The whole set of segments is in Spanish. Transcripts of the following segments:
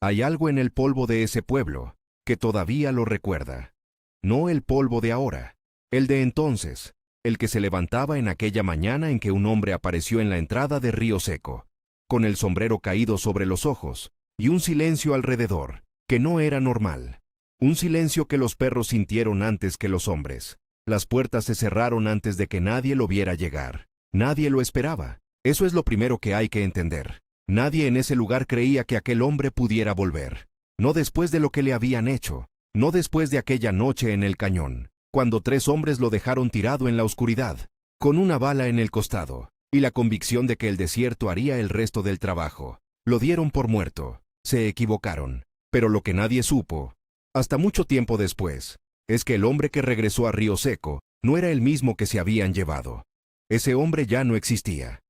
Hay algo en el polvo de ese pueblo que todavía lo recuerda. No el polvo de ahora, el de entonces, el que se levantaba en aquella mañana en que un hombre apareció en la entrada de Río Seco, con el sombrero caído sobre los ojos, y un silencio alrededor, que no era normal. Un silencio que los perros sintieron antes que los hombres. Las puertas se cerraron antes de que nadie lo viera llegar. Nadie lo esperaba. Eso es lo primero que hay que entender. Nadie en ese lugar creía que aquel hombre pudiera volver. No después de lo que le habían hecho. No después de aquella noche en el cañón, cuando 3 hombres lo dejaron tirado en la oscuridad, con una bala en el costado, y la convicción de que el desierto haría el resto del trabajo. Lo dieron por muerto. Se equivocaron. Pero lo que nadie supo, hasta mucho tiempo después, es que el hombre que regresó a Río Seco no era el mismo que se habían llevado. Ese hombre ya no existía.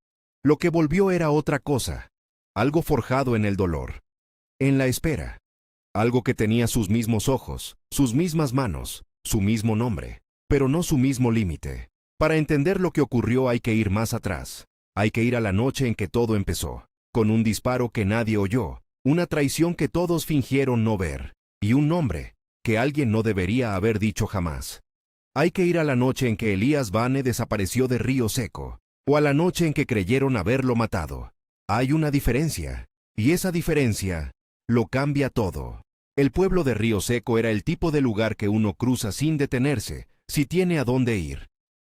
Lo que volvió era otra cosa, algo forjado en el dolor, en la espera, algo que tenía sus mismos ojos, sus mismas manos, su mismo nombre, pero no su mismo límite. Para entender lo que ocurrió hay que ir más atrás, hay que ir a la noche en que todo empezó, con un disparo que nadie oyó, una traición que todos fingieron no ver, y un nombre que alguien no debería haber dicho jamás. Hay que ir a la noche en que Elías Bane desapareció de Río Seco, o a la noche en que creyeron haberlo matado. Hay una diferencia, y esa diferencia lo cambia todo. El pueblo de Río Seco era el tipo de lugar que uno cruza sin detenerse, si tiene a dónde ir.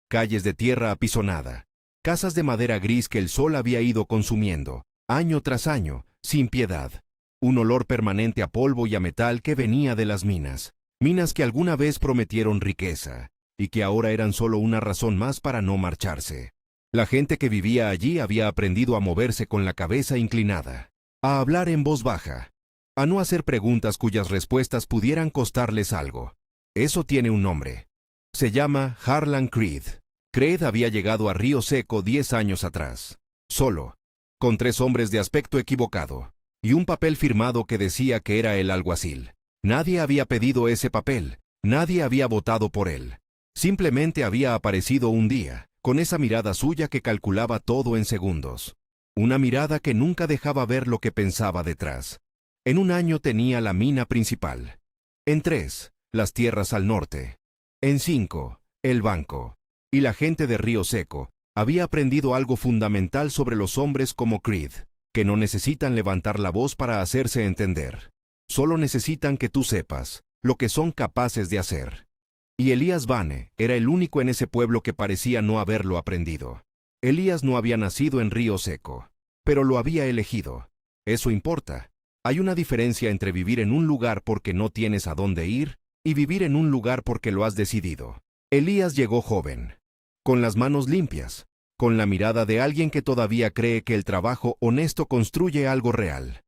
Calles de tierra apisonada, casas de madera gris que el sol había ido consumiendo, año tras año, sin piedad. Un olor permanente a polvo y a metal que venía de las minas. Minas que alguna vez prometieron riqueza, y que ahora eran solo una razón más para no marcharse. La gente que vivía allí había aprendido a moverse con la cabeza inclinada, a hablar en voz baja, a no hacer preguntas cuyas respuestas pudieran costarles algo. Eso tiene un nombre. Se llama Harlan Creed. Creed había llegado a Río Seco 10 años atrás, solo, con 3 hombres de aspecto equivocado, y un papel firmado que decía que era el alguacil. Nadie había pedido ese papel, nadie había votado por él. Simplemente había aparecido un día, con esa mirada suya que calculaba todo en segundos. Una mirada que nunca dejaba ver lo que pensaba detrás. En 1 año tenía la mina principal. En 3, las tierras al norte. En 5, el banco. Y la gente de Río Seco había aprendido algo fundamental sobre los hombres como Creed, que no necesitan levantar la voz para hacerse entender. Solo necesitan que tú sepas lo que son capaces de hacer. Y Elías Bane era el único en ese pueblo que parecía no haberlo aprendido. Elías no había nacido en Río Seco, pero lo había elegido. Eso importa. Hay una diferencia entre vivir en un lugar porque no tienes a dónde ir y vivir en un lugar porque lo has decidido. Elías llegó joven, con las manos limpias, con la mirada de alguien que todavía cree que el trabajo honesto construye algo real.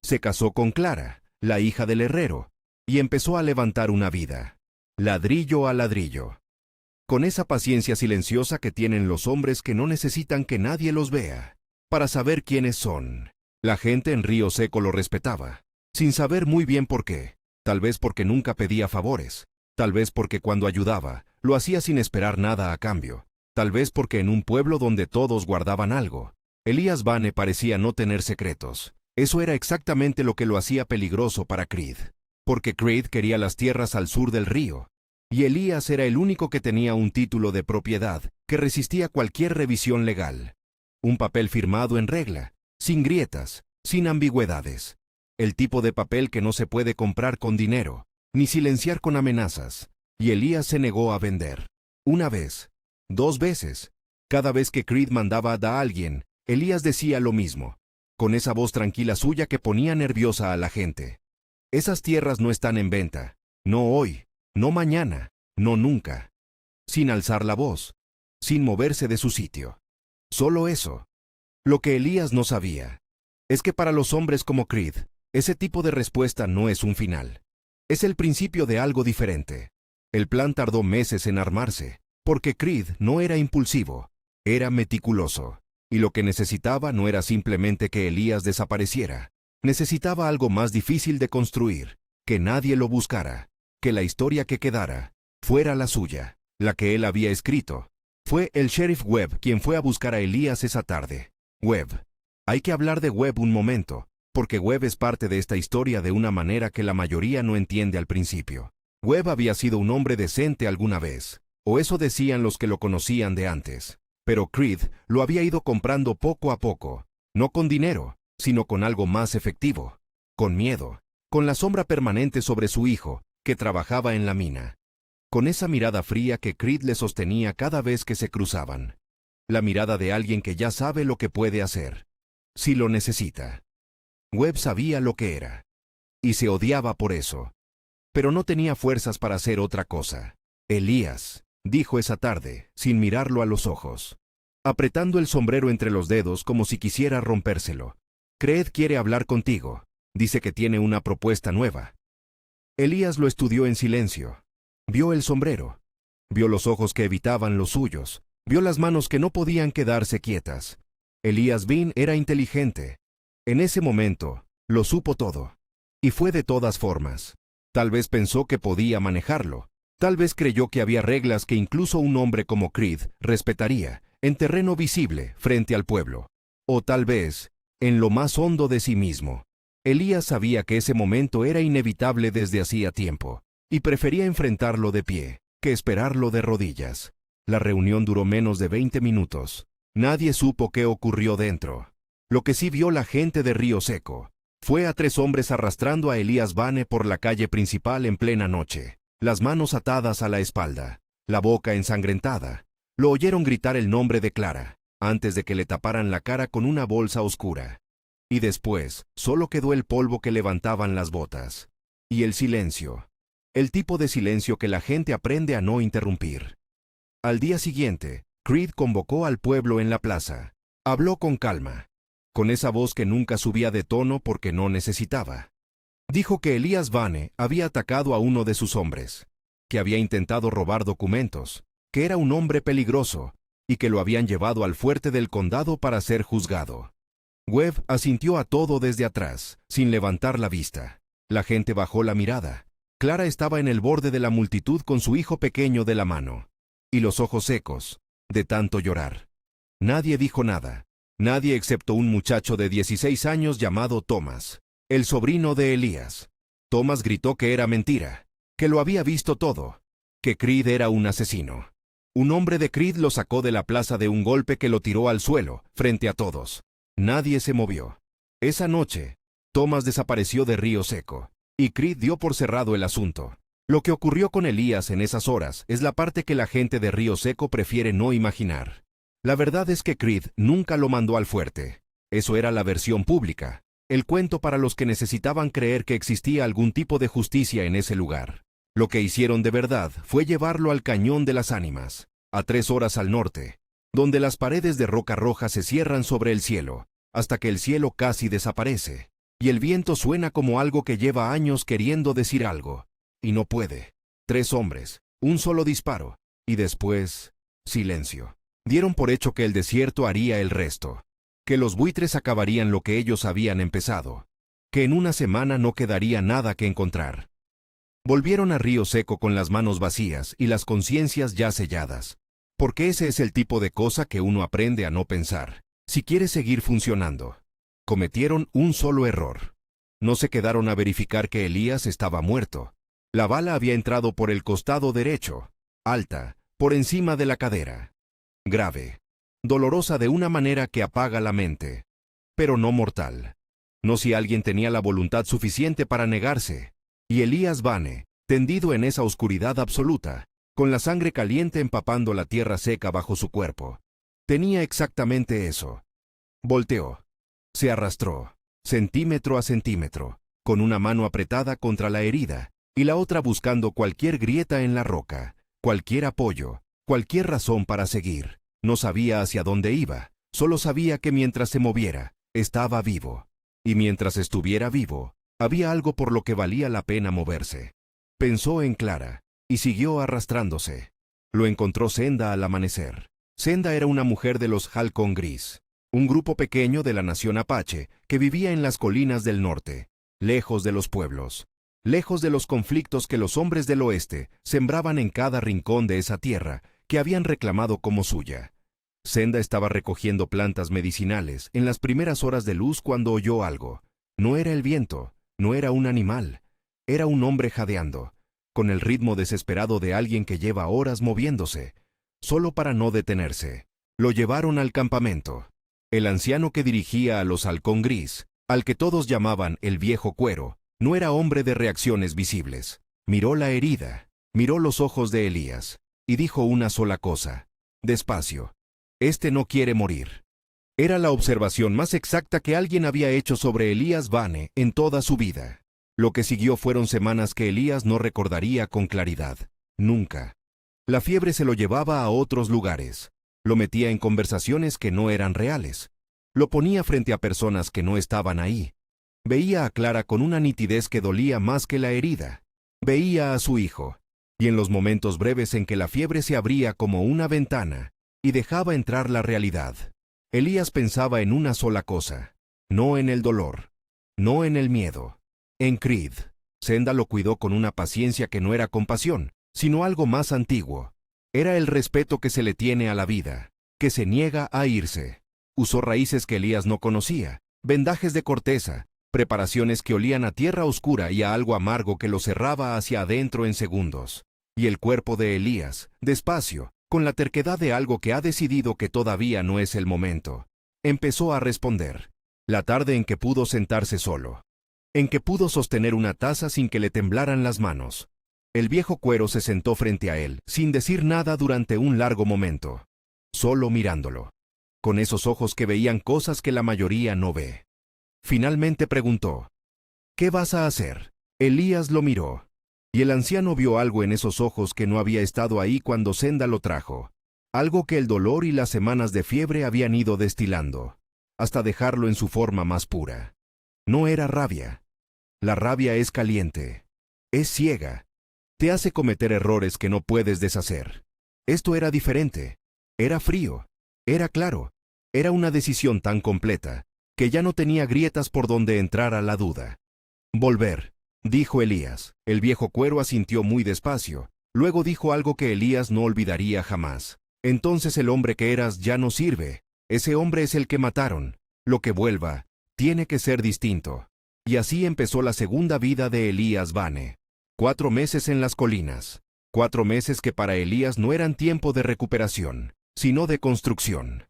Se casó con Clara, la hija del herrero, y empezó a levantar una vida, ladrillo a ladrillo. Con esa paciencia silenciosa que tienen los hombres que no necesitan que nadie los vea, para saber quiénes son. La gente en Río Seco lo respetaba, sin saber muy bien por qué. Tal vez porque nunca pedía favores, tal vez porque cuando ayudaba, lo hacía sin esperar nada a cambio, tal vez porque en un pueblo donde todos guardaban algo, Elías Bane parecía no tener secretos. Eso era exactamente lo que lo hacía peligroso para Creed, porque Creed quería las tierras al sur del río, y Elías era el único que tenía un título de propiedad que resistía cualquier revisión legal. Un papel firmado en regla, sin grietas, sin ambigüedades. El tipo de papel que no se puede comprar con dinero, ni silenciar con amenazas. Y Elías se negó a vender. 1 vez, 2 veces. Cada vez que Creed mandaba a alguien, Elías decía lo mismo, con esa voz tranquila suya que ponía nerviosa a la gente. Esas tierras no están en venta. No hoy, no mañana, no nunca. Sin alzar la voz, sin moverse de su sitio. Solo eso. Lo que Elías no sabía es que para los hombres como Creed, ese tipo de respuesta no es un final. Es el principio de algo diferente. El plan tardó meses en armarse, porque Creed no era impulsivo, era meticuloso. Y lo que necesitaba no era simplemente que Elías desapareciera. Necesitaba algo más difícil de construir, que nadie lo buscara, que la historia que quedara fuera la suya, la que él había escrito. Fue el sheriff Webb quien fue a buscar a Elías esa tarde. Webb. Hay que hablar de Webb un momento, porque Webb es parte de esta historia de una manera que la mayoría no entiende al principio. Webb había sido un hombre decente alguna vez, o eso decían los que lo conocían de antes. Pero Creed lo había ido comprando poco a poco, no con dinero, sino con algo más efectivo, con miedo, con la sombra permanente sobre su hijo, que trabajaba en la mina, con esa mirada fría que Creed le sostenía cada vez que se cruzaban. La mirada de alguien que ya sabe lo que puede hacer, si lo necesita. Webb sabía lo que era, y se odiaba por eso, pero no tenía fuerzas para hacer otra cosa. Elías, dijo esa tarde, sin mirarlo a los ojos, apretando el sombrero entre los dedos como si quisiera rompérselo. Creed quiere hablar contigo. Dice que tiene una propuesta nueva. Elías lo estudió en silencio. Vio el sombrero. Vio los ojos que evitaban los suyos. Vio las manos que no podían quedarse quietas. Elías Bean era inteligente. En ese momento, lo supo todo. Y fue de todas formas. Tal vez pensó que podía manejarlo. Tal vez creyó que había reglas que incluso un hombre como Creed respetaría, en terreno visible, frente al pueblo. O tal vez, en lo más hondo de sí mismo. Elías sabía que ese momento era inevitable desde hacía tiempo, y prefería enfrentarlo de pie, que esperarlo de rodillas. La reunión duró menos de 20 minutos. Nadie supo qué ocurrió dentro. Lo que sí vio la gente de Río Seco fue a 3 hombres arrastrando a Elías Bane por la calle principal en plena noche, las manos atadas a la espalda, la boca ensangrentada. Lo oyeron gritar el nombre de Clara, antes de que le taparan la cara con una bolsa oscura. Y después, solo quedó el polvo que levantaban las botas. Y el silencio. El tipo de silencio que la gente aprende a no interrumpir. Al día siguiente, Creed convocó al pueblo en la plaza. Habló con calma, con esa voz que nunca subía de tono porque no necesitaba. Dijo que Elías Bane había atacado a uno de sus hombres, que había intentado robar documentos, que era un hombre peligroso, y que lo habían llevado al fuerte del condado para ser juzgado. Webb asintió a todo desde atrás, sin levantar la vista. La gente bajó la mirada. Clara estaba en el borde de la multitud con su hijo pequeño de la mano, y los ojos secos, de tanto llorar. Nadie dijo nada. Nadie excepto un muchacho de 16 años llamado Thomas, el sobrino de Elías. Thomas gritó que era mentira, que lo había visto todo, que Creed era un asesino. Un hombre de Creed lo sacó de la plaza de un golpe que lo tiró al suelo, frente a todos. Nadie se movió. Esa noche, Thomas desapareció de Río Seco, y Creed dio por cerrado el asunto. Lo que ocurrió con Elías en esas horas es la parte que la gente de Río Seco prefiere no imaginar. La verdad es que Creed nunca lo mandó al fuerte. Eso era la versión pública, el cuento para los que necesitaban creer que existía algún tipo de justicia en ese lugar. Lo que hicieron de verdad fue llevarlo al Cañón de las Ánimas, a 3 horas al norte, donde las paredes de roca roja se cierran sobre el cielo, hasta que el cielo casi desaparece, y el viento suena como algo que lleva años queriendo decir algo, y no puede. 3 hombres, un solo disparo, y después, silencio. Dieron por hecho que el desierto haría el resto, que los buitres acabarían lo que ellos habían empezado, que en una semana no quedaría nada que encontrar. Volvieron a Río Seco con las manos vacías y las conciencias ya selladas, porque ese es el tipo de cosa que uno aprende a no pensar, si quiere seguir funcionando. Cometieron un solo error. No se quedaron a verificar que Elías estaba muerto. La bala había entrado por el costado derecho, alta, por encima de la cadera. Grave, dolorosa de una manera que apaga la mente, pero no mortal. No si alguien tenía la voluntad suficiente para negarse. Y Elías Bane, tendido en esa oscuridad absoluta, con la sangre caliente empapando la tierra seca bajo su cuerpo, tenía exactamente eso. Volteó. Se arrastró, centímetro a centímetro, con una mano apretada contra la herida, y la otra buscando cualquier grieta en la roca, cualquier apoyo, cualquier razón para seguir. No sabía hacia dónde iba, solo sabía que mientras se moviera, estaba vivo. Y mientras estuviera vivo, había algo por lo que valía la pena moverse. Pensó en Clara, y siguió arrastrándose. Lo encontró Senda al amanecer. Senda era una mujer de los Halcón Gris, un grupo pequeño de la nación Apache que vivía en las colinas del norte, lejos de los pueblos, lejos de los conflictos que los hombres del oeste sembraban en cada rincón de esa tierra que habían reclamado como suya. Senda estaba recogiendo plantas medicinales en las primeras horas de luz cuando oyó algo. No era el viento, no era un animal, era un hombre jadeando, con el ritmo desesperado de alguien que lleva horas moviéndose, solo para no detenerse. Lo llevaron al campamento. El anciano que dirigía a los halcón gris, al que todos llamaban el viejo cuero, no era hombre de reacciones visibles. Miró la herida, miró los ojos de Elías, y dijo una sola cosa: despacio. Este no quiere morir. Era la observación más exacta que alguien había hecho sobre Elías Vane en toda su vida. Lo que siguió fueron semanas que Elías no recordaría con claridad. Nunca. La fiebre se lo llevaba a otros lugares. Lo metía en conversaciones que no eran reales. Lo ponía frente a personas que no estaban ahí. Veía a Clara con una nitidez que dolía más que la herida. Veía a su hijo. Y en los momentos breves en que la fiebre se abría como una ventana y dejaba entrar la realidad, Elías pensaba en una sola cosa: no en el dolor, no en el miedo, en Creed. Senda lo cuidó con una paciencia que no era compasión, sino algo más antiguo. Era el respeto que se le tiene a la vida, que se niega a irse. Usó raíces que Elías no conocía, vendajes de corteza, preparaciones que olían a tierra oscura y a algo amargo que lo cerraba hacia adentro en segundos. Y el cuerpo de Elías, despacio, con la terquedad de algo que ha decidido que todavía no es el momento, empezó a responder. La tarde en que pudo sentarse solo, en que pudo sostener una taza sin que le temblaran las manos, el viejo cuero se sentó frente a él, sin decir nada durante un largo momento, solo mirándolo, con esos ojos que veían cosas que la mayoría no ve. Finalmente preguntó: ¿qué vas a hacer? Elías lo miró, y el anciano vio algo en esos ojos que no había estado ahí cuando Senda lo trajo, algo que el dolor y las semanas de fiebre habían ido destilando, hasta dejarlo en su forma más pura. No era rabia. La rabia es caliente, es ciega, te hace cometer errores que no puedes deshacer. Esto era diferente, era frío, era claro, era una decisión tan completa, que ya no tenía grietas por donde entrara la duda. Volver, dijo Elías. El viejo cuero asintió muy despacio, luego dijo algo que Elías no olvidaría jamás. Entonces el hombre que eras ya no sirve, ese hombre es el que mataron. Lo que vuelva, tiene que ser distinto. Y así empezó la segunda vida de Elías Vane. 4 meses en las colinas. 4 meses que para Elías no eran tiempo de recuperación, sino de construcción.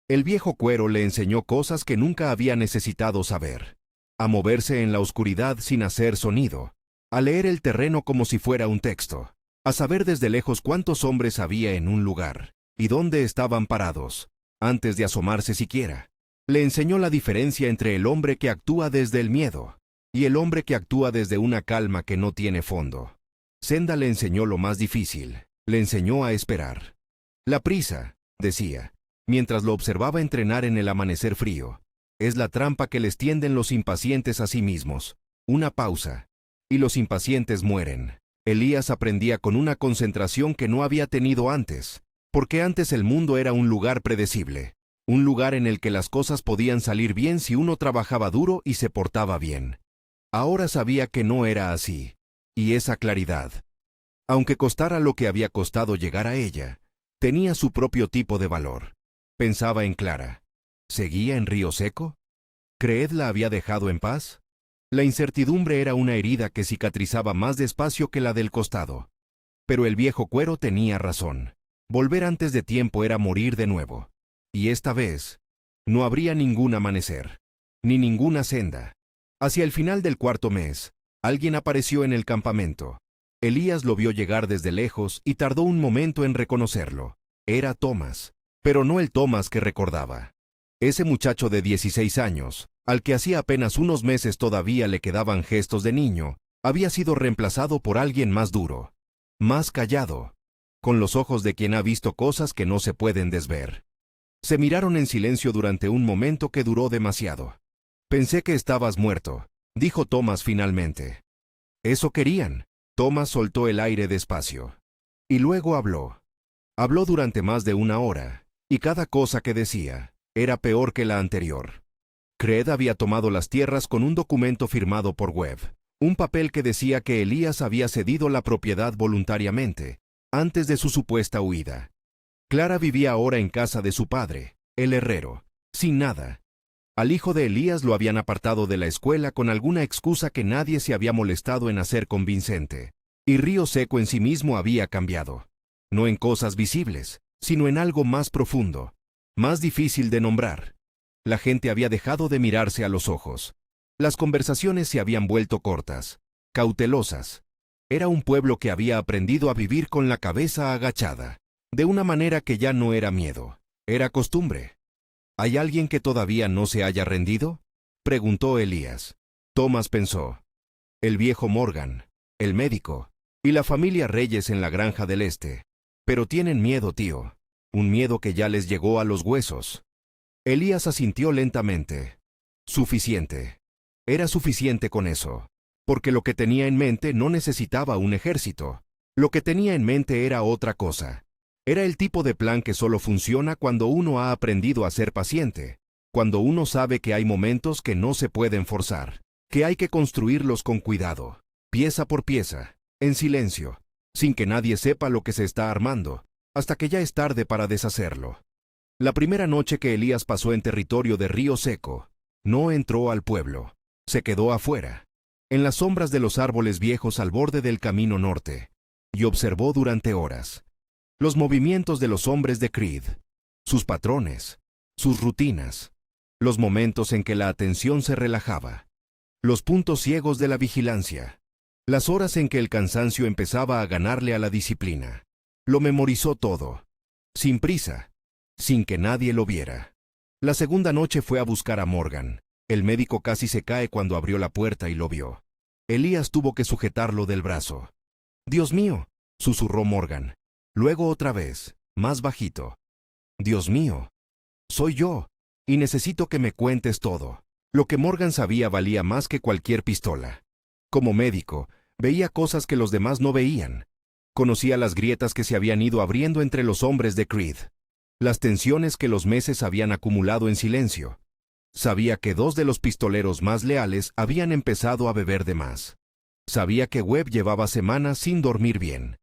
El viejo cuero le enseñó cosas que nunca había necesitado saber. A moverse en la oscuridad sin hacer sonido. A leer el terreno como si fuera un texto. A saber desde lejos cuántos hombres había en un lugar, y dónde estaban parados, antes de asomarse siquiera. Le enseñó la diferencia entre el hombre que actúa desde el miedo y el hombre que actúa desde una calma que no tiene fondo. Senda le enseñó lo más difícil, le enseñó a esperar. La prisa, decía, mientras lo observaba entrenar en el amanecer frío, es la trampa que les tienden los impacientes a sí mismos. Una pausa, y los impacientes mueren. Elías aprendía con una concentración que no había tenido antes, porque antes el mundo era un lugar predecible, un lugar en el que las cosas podían salir bien si uno trabajaba duro y se portaba bien. Ahora sabía que no era así, y esa claridad, aunque costara lo que había costado llegar a ella, tenía su propio tipo de valor. Pensaba en Clara. ¿Seguía en Río Seco? ¿Creed la había dejado en paz? La incertidumbre era una herida que cicatrizaba más despacio que la del costado. Pero el viejo cuero tenía razón. Volver antes de tiempo era morir de nuevo. Y esta vez, no habría ningún amanecer, ni ninguna senda. Hacia el final del 4.º mes, alguien apareció en el campamento. Elías lo vio llegar desde lejos y tardó un momento en reconocerlo. Era Thomas, pero no el Thomas que recordaba. Ese muchacho de 16 años, al que hacía apenas unos meses todavía le quedaban gestos de niño, había sido reemplazado por alguien más duro, más callado, con los ojos de quien ha visto cosas que no se pueden desver. Se miraron en silencio durante un momento que duró demasiado. «Pensé que estabas muerto», dijo Thomas finalmente. «Eso querían». Thomas soltó el aire despacio. Y luego habló. Habló durante más de 1 hora, y cada cosa que decía era peor que la anterior. Creed había tomado las tierras con un documento firmado por Webb, un papel que decía que Elías había cedido la propiedad voluntariamente, antes de su supuesta huida. Clara vivía ahora en casa de su padre, el herrero, sin nada. Al hijo de Elías lo habían apartado de la escuela con alguna excusa que nadie se había molestado en hacer convincente. Y Río Seco en sí mismo había cambiado. No en cosas visibles, sino en algo más profundo, más difícil de nombrar. La gente había dejado de mirarse a los ojos. Las conversaciones se habían vuelto cortas, cautelosas. Era un pueblo que había aprendido a vivir con la cabeza agachada, de una manera que ya no era miedo, era costumbre. ¿Hay alguien que todavía no se haya rendido?, preguntó Elías. Thomas pensó. El viejo Morgan, el médico, y la familia Reyes en la granja del este. Pero tienen miedo, tío, un miedo que ya les llegó a los huesos. Elías asintió lentamente. Suficiente. Era suficiente con eso, porque lo que tenía en mente no necesitaba un ejército. Lo que tenía en mente era otra cosa. Era el tipo de plan que solo funciona cuando uno ha aprendido a ser paciente, cuando uno sabe que hay momentos que no se pueden forzar, que hay que construirlos con cuidado, pieza por pieza, en silencio, sin que nadie sepa lo que se está armando, hasta que ya es tarde para deshacerlo. La primera noche que Elías pasó en territorio de Río Seco, no entró al pueblo, se quedó afuera, en las sombras de los árboles viejos al borde del camino norte, y observó durante horas los movimientos de los hombres de Creed, sus patrones, sus rutinas, los momentos en que la atención se relajaba, los puntos ciegos de la vigilancia, las horas en que el cansancio empezaba a ganarle a la disciplina. Lo memorizó todo, sin prisa, sin que nadie lo viera. La segunda noche fue a buscar a Morgan. El médico casi se cae cuando abrió la puerta y lo vio. Elías tuvo que sujetarlo del brazo. «Dios mío», susurró Morgan. Luego otra vez, más bajito. «Dios mío, soy yo, y necesito que me cuentes todo». Lo que Morgan sabía valía más que cualquier pistola. Como médico, veía cosas que los demás no veían. Conocía las grietas que se habían ido abriendo entre los hombres de Creed, las tensiones que los meses habían acumulado en silencio. Sabía que dos de los pistoleros más leales habían empezado a beber de más. Sabía que Webb llevaba semanas sin dormir bien,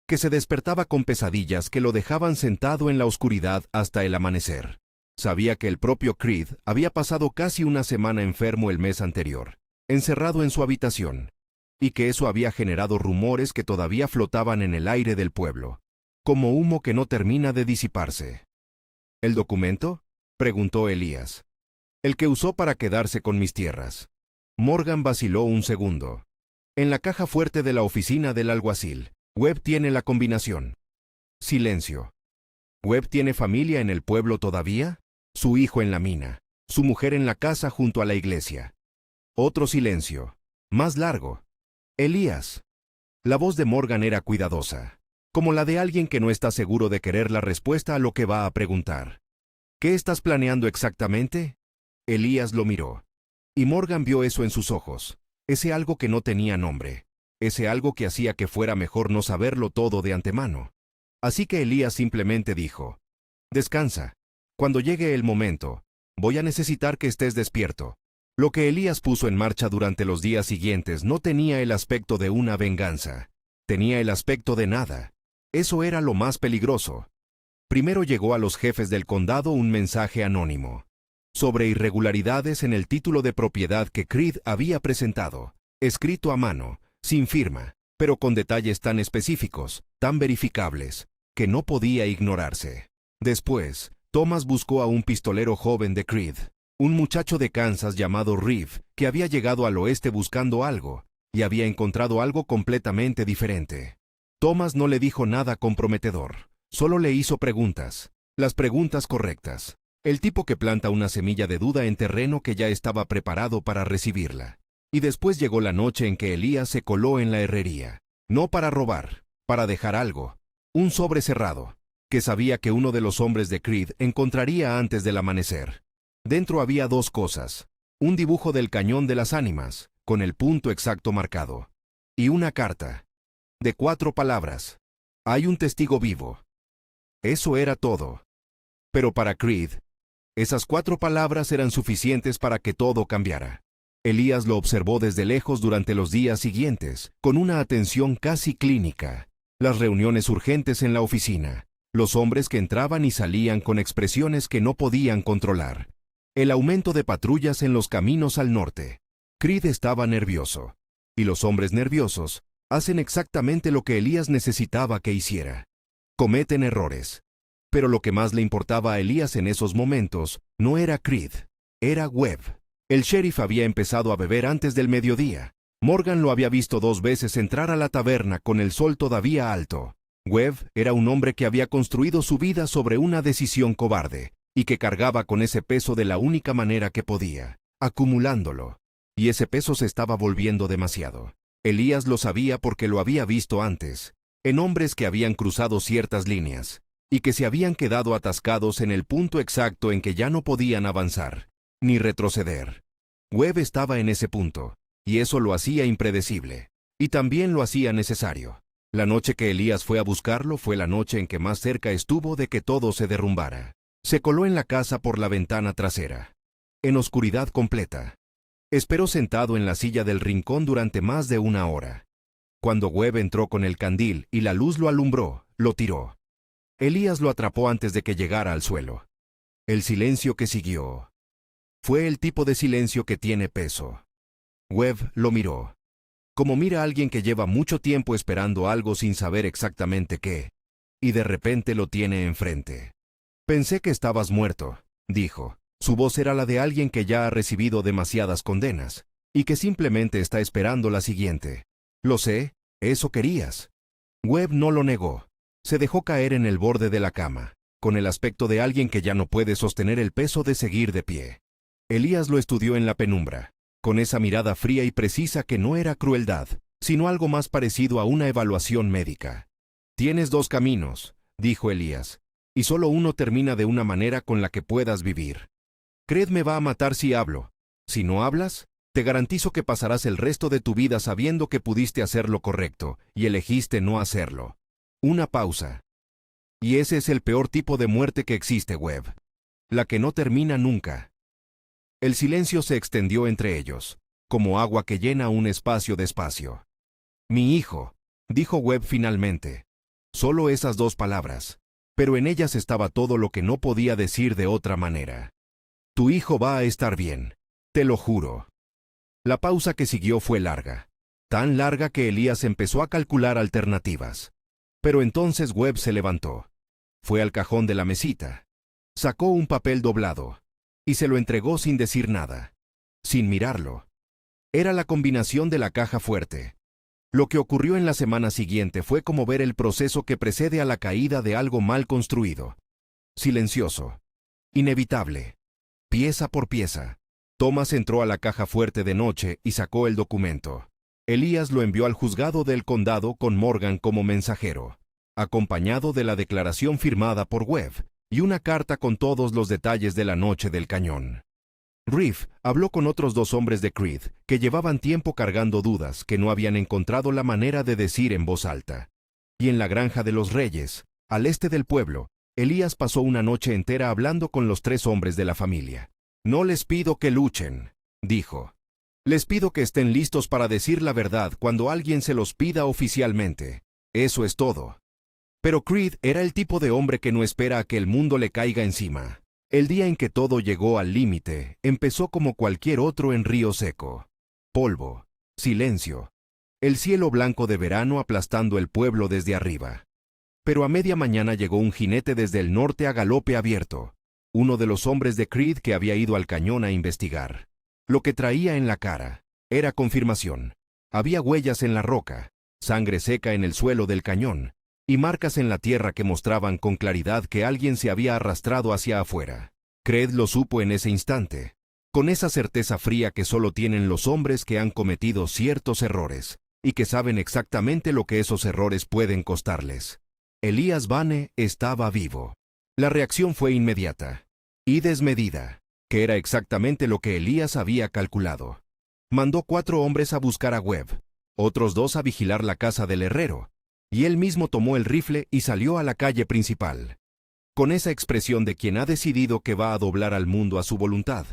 que se despertaba con pesadillas que lo dejaban sentado en la oscuridad hasta el amanecer. Sabía que el propio Creed había pasado casi una semana enfermo el mes anterior, encerrado en su habitación, y que eso había generado rumores que todavía flotaban en el aire del pueblo, como humo que no termina de disiparse. ¿El documento?, preguntó Elías. «El que usó para quedarse con mis tierras». Morgan vaciló un segundo. «En la caja fuerte de la oficina del alguacil. Webb tiene la combinación». Silencio. «¿Webb tiene familia en el pueblo todavía?» «Su hijo en la mina, su mujer en la casa junto a la iglesia». Otro silencio, más largo. «Elías». La voz de Morgan era cuidadosa, como la de alguien que no está seguro de querer la respuesta a lo que va a preguntar. «¿Qué estás planeando exactamente?» Elías lo miró, y Morgan vio eso en sus ojos, ese algo que no tenía nombre, ese algo que hacía que fuera mejor no saberlo todo de antemano. Así que Elías simplemente dijo: «Descansa. Cuando llegue el momento, voy a necesitar que estés despierto». Lo que Elías puso en marcha durante los días siguientes no tenía el aspecto de una venganza, tenía el aspecto de nada. Eso era lo más peligroso. Primero llegó a los jefes del condado un mensaje anónimo, sobre irregularidades en el título de propiedad que Creed había presentado, escrito a mano, sin firma, pero con detalles tan específicos, tan verificables, que no podía ignorarse. Después, Thomas buscó a un pistolero joven de Creed, un muchacho de Kansas llamado Reeve, que había llegado al oeste buscando algo, y había encontrado algo completamente diferente. Thomas no le dijo nada comprometedor, solo le hizo preguntas, las preguntas correctas. El tipo que planta una semilla de duda en terreno que ya estaba preparado para recibirla. Y después llegó la noche en que Elías se coló en la herrería, no para robar, para dejar algo, un sobre cerrado, que sabía que uno de los hombres de Creed encontraría antes del amanecer. Dentro había dos cosas: un dibujo del cañón de las ánimas, con el punto exacto marcado, y una carta, de 4 palabras. «Hay un testigo vivo». Eso era todo. Pero para Creed, esas 4 palabras eran suficientes para que todo cambiara. Elías lo observó desde lejos durante los días siguientes, con una atención casi clínica. Las reuniones urgentes en la oficina, los hombres que entraban y salían con expresiones que no podían controlar. El aumento de patrullas en los caminos al norte. Creed estaba nervioso. Y los hombres nerviosos hacen exactamente lo que Elías necesitaba que hiciera. Cometen errores. Pero lo que más le importaba a Elías en esos momentos no era Creed, era Webb. El sheriff había empezado a beber antes del mediodía. Morgan lo había visto 2 veces entrar a la taberna con el sol todavía alto. Webb era un hombre que había construido su vida sobre una decisión cobarde, y que cargaba con ese peso de la única manera que podía, acumulándolo. Y ese peso se estaba volviendo demasiado. Elías lo sabía porque lo había visto antes, en hombres que habían cruzado ciertas líneas, y que se habían quedado atascados en el punto exacto en que ya no podían avanzar, ni retroceder. Webb estaba en ese punto, y eso lo hacía impredecible, y también lo hacía necesario. La noche que Elías fue a buscarlo fue la noche en que más cerca estuvo de que todo se derrumbara. Se coló en la casa por la ventana trasera, en oscuridad completa. Esperó sentado en la silla del rincón durante más de 1 hora. Cuando Webb entró con el candil y la luz lo alumbró, lo tiró. Elías lo atrapó antes de que llegara al suelo. El silencio que siguió fue el tipo de silencio que tiene peso. Webb lo miró, como mira a alguien que lleva mucho tiempo esperando algo sin saber exactamente qué, y de repente lo tiene enfrente. «Pensé que estabas muerto», dijo. Su voz era la de alguien que ya ha recibido demasiadas condenas, y que simplemente está esperando la siguiente. «Lo sé, eso querías». Webb no lo negó. Se dejó caer en el borde de la cama, con el aspecto de alguien que ya no puede sostener el peso de seguir de pie. Elías lo estudió en la penumbra, con esa mirada fría y precisa que no era crueldad, sino algo más parecido a una evaluación médica. «Tienes 2 caminos», dijo Elías, «y solo uno termina de una manera con la que puedas vivir. Creed me va a matar si hablo. Si no hablas, te garantizo que pasarás el resto de tu vida sabiendo que pudiste hacer lo correcto y elegiste no hacerlo». Una pausa. «Y ese es el peor tipo de muerte que existe, Webb. La que no termina nunca». El silencio se extendió entre ellos, como agua que llena un espacio de espacio. «Mi hijo», dijo Webb finalmente. Solo esas 2 palabras, pero en ellas estaba todo lo que no podía decir de otra manera. «Tu hijo va a estar bien, te lo juro». La pausa que siguió fue larga, tan larga que Elías empezó a calcular alternativas. Pero entonces Webb se levantó. Fue al cajón de la mesita. Sacó un papel doblado y se lo entregó sin decir nada, sin mirarlo. Era la combinación de la caja fuerte. Lo que ocurrió en la semana siguiente fue como ver el proceso que precede a la caída de algo mal construido. Silencioso. Inevitable. Pieza por pieza. Thomas entró a la caja fuerte de noche y sacó el documento. Elías lo envió al juzgado del condado con Morgan como mensajero, acompañado de la declaración firmada por Webb y una carta con todos los detalles de la noche del cañón. Reeve habló con otros 2 hombres de Creed que llevaban tiempo cargando dudas que no habían encontrado la manera de decir en voz alta. Y en la granja de los Reyes, al este del pueblo, Elías pasó una noche entera hablando con los 3 hombres de la familia. «No les pido que luchen», dijo. «Les pido que estén listos para decir la verdad cuando alguien se los pida oficialmente. Eso es todo». Pero Creed era el tipo de hombre que no espera a que el mundo le caiga encima. El día en que todo llegó al límite, empezó como cualquier otro en Río Seco. Polvo, silencio, el cielo blanco de verano aplastando el pueblo desde arriba. Pero a media mañana llegó un jinete desde el norte a galope abierto, uno de los hombres de Creed que había ido al cañón a investigar. Lo que traía en la cara era confirmación. Había huellas en la roca, sangre seca en el suelo del cañón, y marcas en la tierra que mostraban con claridad que alguien se había arrastrado hacia afuera. Creed lo supo en ese instante, con esa certeza fría que solo tienen los hombres que han cometido ciertos errores, y que saben exactamente lo que esos errores pueden costarles. Elías Bane estaba vivo. La reacción fue inmediata y desmedida, que era exactamente lo que Elías había calculado. Mandó 4 hombres a buscar a Webb, otros 2 a vigilar la casa del herrero, y él mismo tomó el rifle y salió a la calle principal, con esa expresión de quien ha decidido que va a doblar al mundo a su voluntad,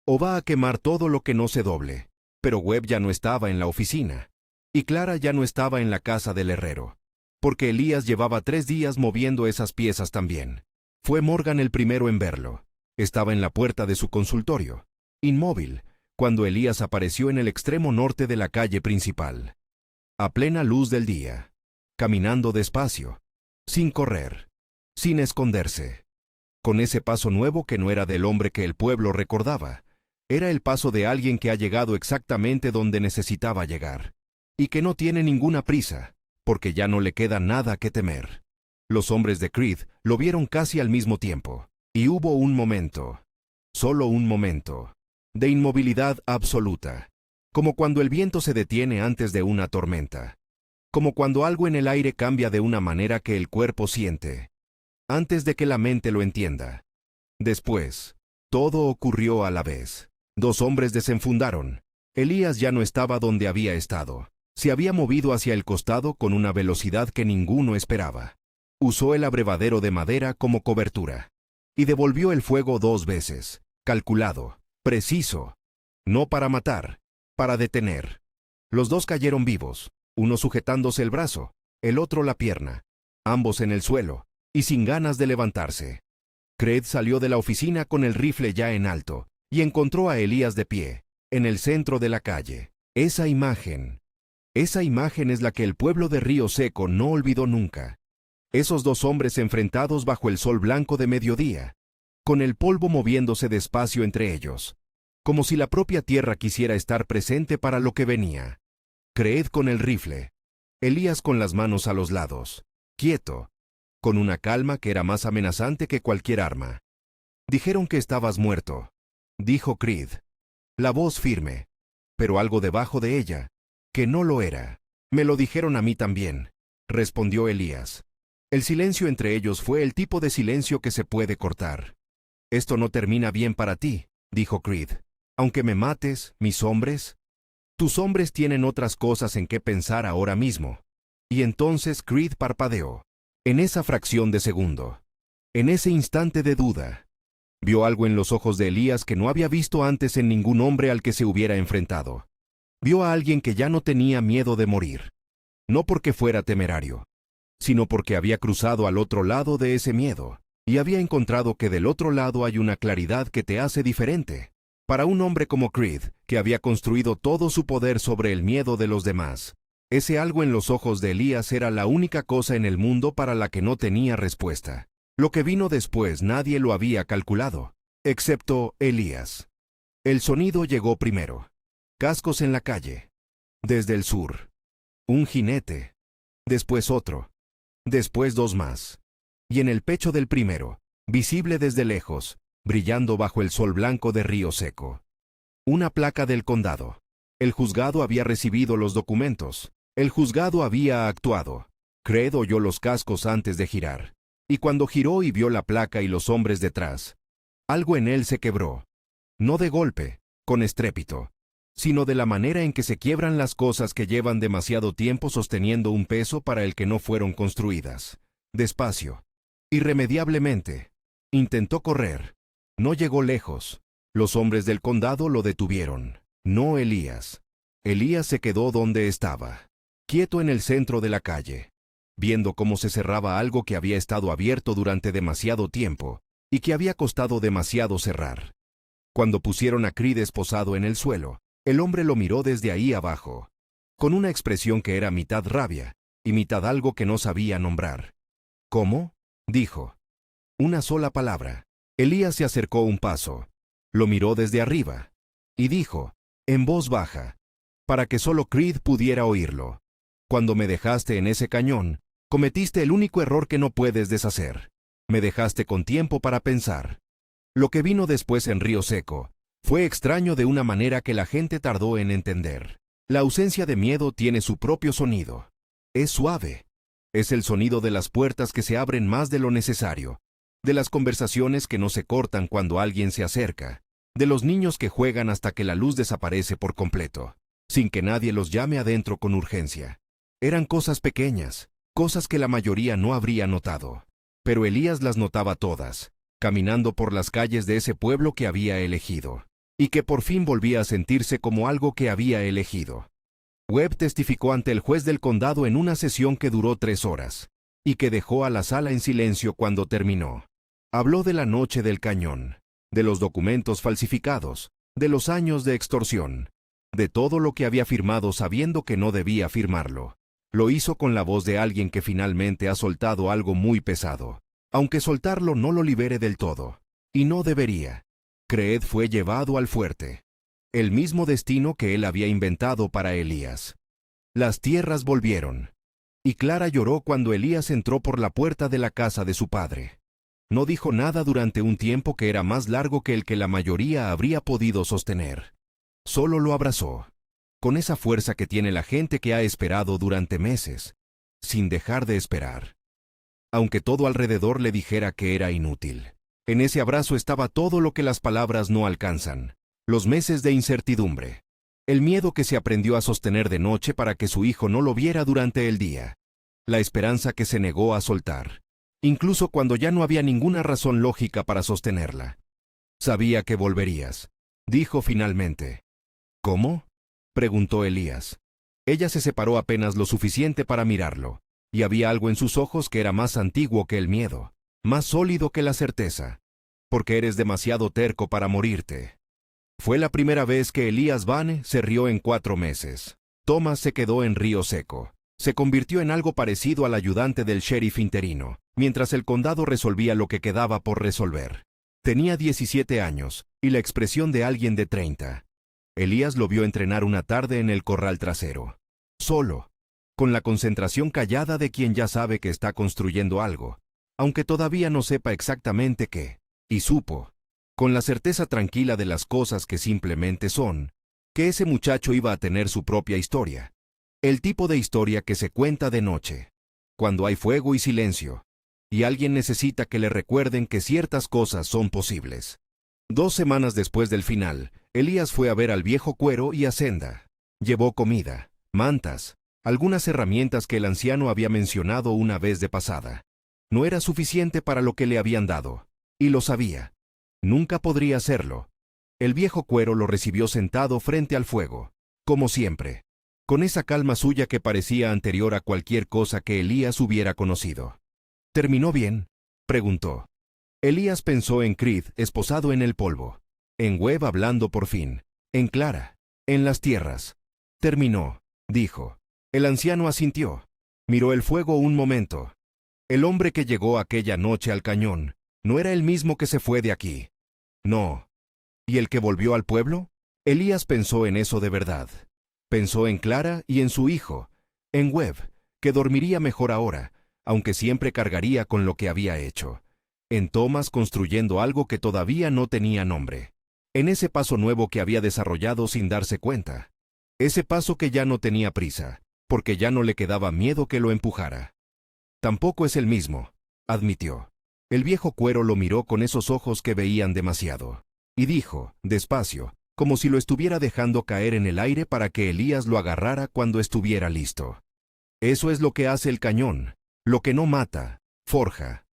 o va a quemar todo lo que no se doble. Pero Webb ya no estaba en la oficina, y Clara ya no estaba en la casa del herrero, porque Elías llevaba 3 días moviendo esas piezas también. Fue Morgan el primero en verlo, Estaba en la puerta de su consultorio, inmóvil, cuando Elías apareció en el extremo norte de la calle principal. A plena luz del día, caminando despacio, sin correr, sin esconderse. Con ese paso nuevo que no era del hombre que el pueblo recordaba. Era el paso de alguien que ha llegado exactamente donde necesitaba llegar, y que no tiene ninguna prisa, porque ya no le queda nada que temer. Los hombres de Creed lo vieron casi al mismo tiempo, y hubo un momento, solo un momento, de inmovilidad absoluta, como cuando el viento se detiene antes de una tormenta, como cuando algo en el aire cambia de una manera que el cuerpo siente, antes de que la mente lo entienda. Después, todo ocurrió a la vez. Dos hombres desenfundaron. Elías ya no estaba donde había estado. Se había movido hacia el costado con una velocidad que ninguno esperaba. Usó el abrevadero de madera como cobertura. Y devolvió el fuego 2 veces, calculado, preciso. No para matar, para detener. Los dos cayeron vivos, uno sujetándose el brazo, el otro la pierna, ambos en el suelo, y sin ganas de levantarse. Creed salió de la oficina con el rifle ya en alto, y encontró a Elías de pie, en el centro de la calle. Esa imagen es la que el pueblo de Río Seco no olvidó nunca. Esos dos hombres enfrentados bajo el sol blanco de mediodía, con el polvo moviéndose despacio entre ellos, como si la propia tierra quisiera estar presente para lo que venía. Creed con el rifle, Elías con las manos a los lados, quieto, con una calma que era más amenazante que cualquier arma. Dijeron que estabas muerto, dijo Creed, la voz firme, pero algo debajo de ella, que no lo era. Me lo dijeron a mí también, respondió Elías. El silencio entre ellos fue el tipo de silencio que se puede cortar. Esto no termina bien para ti, dijo Creed. Aunque me mates, mis hombres, tus hombres tienen otras cosas en que pensar ahora mismo. Y entonces Creed parpadeó. En esa fracción de segundo, en ese instante de duda, vio algo en los ojos de Elías que no había visto antes en ningún hombre al que se hubiera enfrentado. Vio a alguien que ya no tenía miedo de morir, no porque fuera temerario, sino porque había cruzado al otro lado de ese miedo, y había encontrado que del otro lado hay una claridad que te hace diferente. Para un hombre como Creed, que había construido todo su poder sobre el miedo de los demás, ese algo en los ojos de Elías era la única cosa en el mundo para la que no tenía respuesta. Lo que vino después nadie lo había calculado, excepto Elías. El sonido llegó primero. Cascos en la calle. Desde el sur. Un jinete. Después otro. Después 2 más. Y en el pecho del primero, visible desde lejos, brillando bajo el sol blanco de Río Seco, una placa del condado. El juzgado había recibido los documentos. El juzgado había actuado. Creed oyó los cascos antes de girar. Y cuando giró y vio la placa y los hombres detrás, algo en él se quebró. No de golpe, con estrépito, sino de la manera en que se quiebran las cosas que llevan demasiado tiempo sosteniendo un peso para el que no fueron construidas. Despacio, irremediablemente, intentó correr. No llegó lejos. Los hombres del condado lo detuvieron. No Elías. Elías se quedó donde estaba, quieto en el centro de la calle, viendo cómo se cerraba algo que había estado abierto durante demasiado tiempo y que había costado demasiado cerrar. Cuando pusieron a Creed esposado en el suelo, el hombre lo miró desde ahí abajo, con una expresión que era mitad rabia y mitad algo que no sabía nombrar. ¿Cómo?, dijo. Una sola palabra. Elías se acercó un paso, lo miró desde arriba y dijo, en voz baja, para que solo Creed pudiera oírlo. Cuando me dejaste en ese cañón, cometiste el único error que no puedes deshacer. Me dejaste con tiempo para pensar. Lo que vino después en Río Seco fue extraño de una manera que la gente tardó en entender. La ausencia de miedo tiene su propio sonido. Es suave. Es el sonido de las puertas que se abren más de lo necesario, de las conversaciones que no se cortan cuando alguien se acerca, de los niños que juegan hasta que la luz desaparece por completo, sin que nadie los llame adentro con urgencia. Eran cosas pequeñas, cosas que la mayoría no habría notado. Pero Elías las notaba todas, caminando por las calles de ese pueblo que había elegido, y que por fin volvía a sentirse como algo que había elegido. Webb testificó ante el juez del condado en una sesión que duró 3 horas, y que dejó a la sala en silencio cuando terminó. Habló de la noche del cañón, de los documentos falsificados, de los años de extorsión, de todo lo que había firmado sabiendo que no debía firmarlo. Lo hizo con la voz de alguien que finalmente ha soltado algo muy pesado, aunque soltarlo no lo libere del todo. Y no debería. Creed fue llevado al fuerte. El mismo destino que él había inventado para Elías. Las tierras volvieron. Y Clara lloró cuando Elías entró por la puerta de la casa de su padre. No dijo nada durante un tiempo que era más largo que el que la mayoría habría podido sostener. Solo lo abrazó, con esa fuerza que tiene la gente que ha esperado durante meses, sin dejar de esperar. Aunque todo alrededor le dijera que era inútil. En ese abrazo estaba todo lo que las palabras no alcanzan. Los meses de incertidumbre. El miedo que se aprendió a sostener de noche para que su hijo no lo viera durante el día. La esperanza que se negó a soltar, incluso cuando ya no había ninguna razón lógica para sostenerla. Sabía que volverías, dijo finalmente. ¿Cómo?, preguntó Elías. Ella se separó apenas lo suficiente para mirarlo, y había algo en sus ojos que era más antiguo que el miedo, más sólido que la certeza. Porque eres demasiado terco para morirte. Fue la primera vez que Elías Vane se rió en 4 meses. Thomas se quedó en Río Seco. Se convirtió en algo parecido al ayudante del sheriff interino, mientras el condado resolvía lo que quedaba por resolver. Tenía 17 años, y la expresión de alguien de 30. Elías lo vio entrenar una tarde en el corral trasero. Solo, con la concentración callada de quien ya sabe que está construyendo algo, aunque todavía no sepa exactamente qué. Y supo, con la certeza tranquila de las cosas que simplemente son, que ese muchacho iba a tener su propia historia. El tipo de historia que se cuenta de noche, cuando hay fuego y silencio, y alguien necesita que le recuerden que ciertas cosas son posibles. 2 semanas después del final, Elías fue a ver al viejo Cuero y a Senda. Llevó comida, mantas, algunas herramientas que el anciano había mencionado una vez de pasada. No era suficiente para lo que le habían dado, y lo sabía. Nunca podría hacerlo. El viejo Cuero lo recibió sentado frente al fuego, como siempre, con esa calma suya que parecía anterior a cualquier cosa que Elías hubiera conocido. ¿Terminó bien?, preguntó. Elías pensó en Creed esposado en el polvo, en Webb hablando por fin, en Clara, en las tierras. Terminó, dijo. El anciano asintió. Miró el fuego un momento. El hombre que llegó aquella noche al cañón no era el mismo que se fue de aquí. No. ¿Y el que volvió al pueblo? Elías pensó en eso de verdad. Pensó en Clara y en su hijo, en Webb, que dormiría mejor ahora, aunque siempre cargaría con lo que había hecho. En Thomas construyendo algo que todavía no tenía nombre. En ese paso nuevo que había desarrollado sin darse cuenta. Ese paso que ya no tenía prisa, porque ya no le quedaba miedo que lo empujara. Tampoco es el mismo, admitió. El viejo Cuero lo miró con esos ojos que veían demasiado. Y dijo, despacio, como si lo estuviera dejando caer en el aire para que Elías lo agarrara cuando estuviera listo. Eso es lo que hace el cañón, lo que no mata, forja.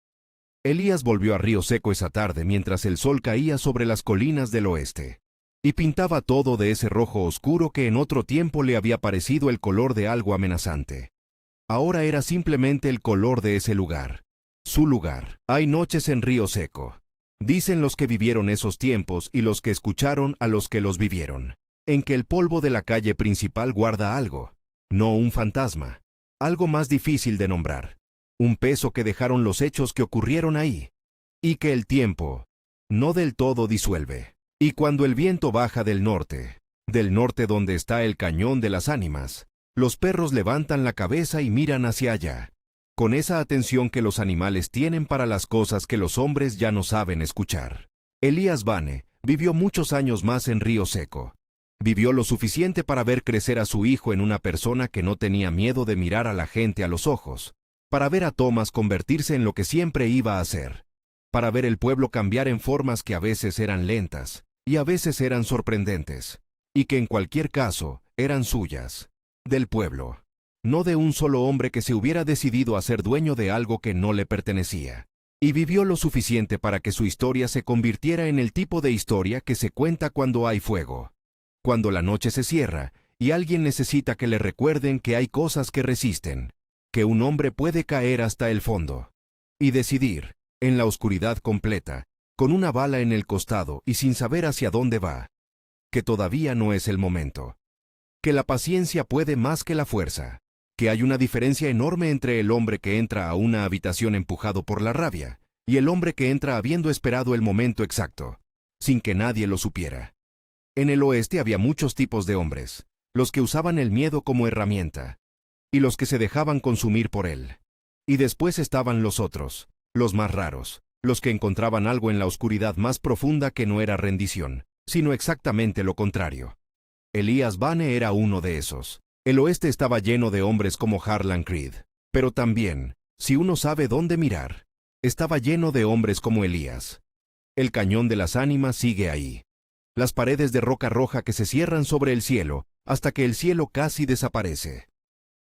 Elías volvió a Río Seco esa tarde mientras el sol caía sobre las colinas del oeste, y pintaba todo de ese rojo oscuro que en otro tiempo le había parecido el color de algo amenazante. Ahora era simplemente el color de ese lugar, su lugar. Hay noches en Río Seco, dicen los que vivieron esos tiempos y los que escucharon a los que los vivieron, en que el polvo de la calle principal guarda algo, no un fantasma, algo más difícil de nombrar. Un peso que dejaron los hechos que ocurrieron ahí, y que el tiempo no del todo disuelve. Y cuando el viento baja del norte donde está el cañón de las ánimas, los perros levantan la cabeza y miran hacia allá, con esa atención que los animales tienen para las cosas que los hombres ya no saben escuchar. Elías Vane vivió muchos años más en Río Seco. Vivió lo suficiente para ver crecer a su hijo en una persona que no tenía miedo de mirar a la gente a los ojos, para ver a Thomas convertirse en lo que siempre iba a ser, para ver el pueblo cambiar en formas que a veces eran lentas y a veces eran sorprendentes, y que en cualquier caso eran suyas, del pueblo, no de un solo hombre que se hubiera decidido a ser dueño de algo que no le pertenecía. Y vivió lo suficiente para que su historia se convirtiera en el tipo de historia que se cuenta cuando hay fuego, cuando la noche se cierra y alguien necesita que le recuerden que hay cosas que resisten, que un hombre puede caer hasta el fondo y decidir, en la oscuridad completa, con una bala en el costado y sin saber hacia dónde va, que todavía no es el momento, que la paciencia puede más que la fuerza, que hay una diferencia enorme entre el hombre que entra a una habitación empujado por la rabia y el hombre que entra habiendo esperado el momento exacto, sin que nadie lo supiera. En el oeste había muchos tipos de hombres, los que usaban el miedo como herramienta, y los que se dejaban consumir por él. Y después estaban los otros, los más raros, los que encontraban algo en la oscuridad más profunda que no era rendición, sino exactamente lo contrario. Elías Bane era uno de esos. El oeste estaba lleno de hombres como Harlan Creed, pero también, si uno sabe dónde mirar, estaba lleno de hombres como Elías. El cañón de las ánimas sigue ahí. Las paredes de roca roja que se cierran sobre el cielo, hasta que el cielo casi desaparece.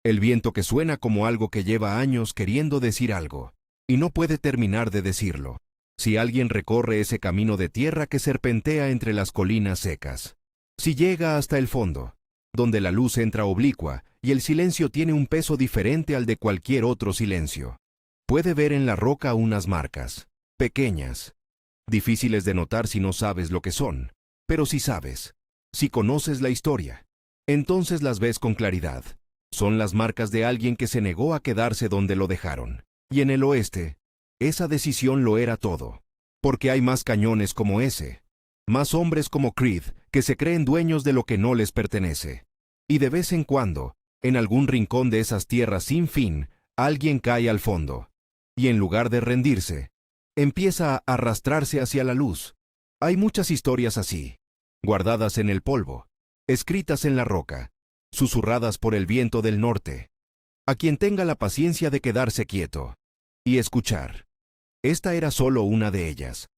El viento que suena como algo que lleva años queriendo decir algo, y no puede terminar de decirlo. Si alguien recorre ese camino de tierra que serpentea entre las colinas secas. Si llega hasta el fondo, donde la luz entra oblicua y el silencio tiene un peso diferente al de cualquier otro silencio. Puede ver en la roca unas marcas, pequeñas, difíciles de notar si no sabes lo que son, pero si sabes, si conoces la historia, entonces las ves con claridad. Son las marcas de alguien que se negó a quedarse donde lo dejaron. Y en el oeste, esa decisión lo era todo, porque hay más cañones como ese, más hombres como Creed que se creen dueños de lo que no les pertenece. Y de vez en cuando, en algún rincón de esas tierras sin fin, alguien cae al fondo, y en lugar de rendirse, empieza a arrastrarse hacia la luz. Hay muchas historias así, guardadas en el polvo, escritas en la roca, susurradas por el viento del norte. A quien tenga la paciencia de quedarse quieto y escuchar. Esta era solo una de ellas.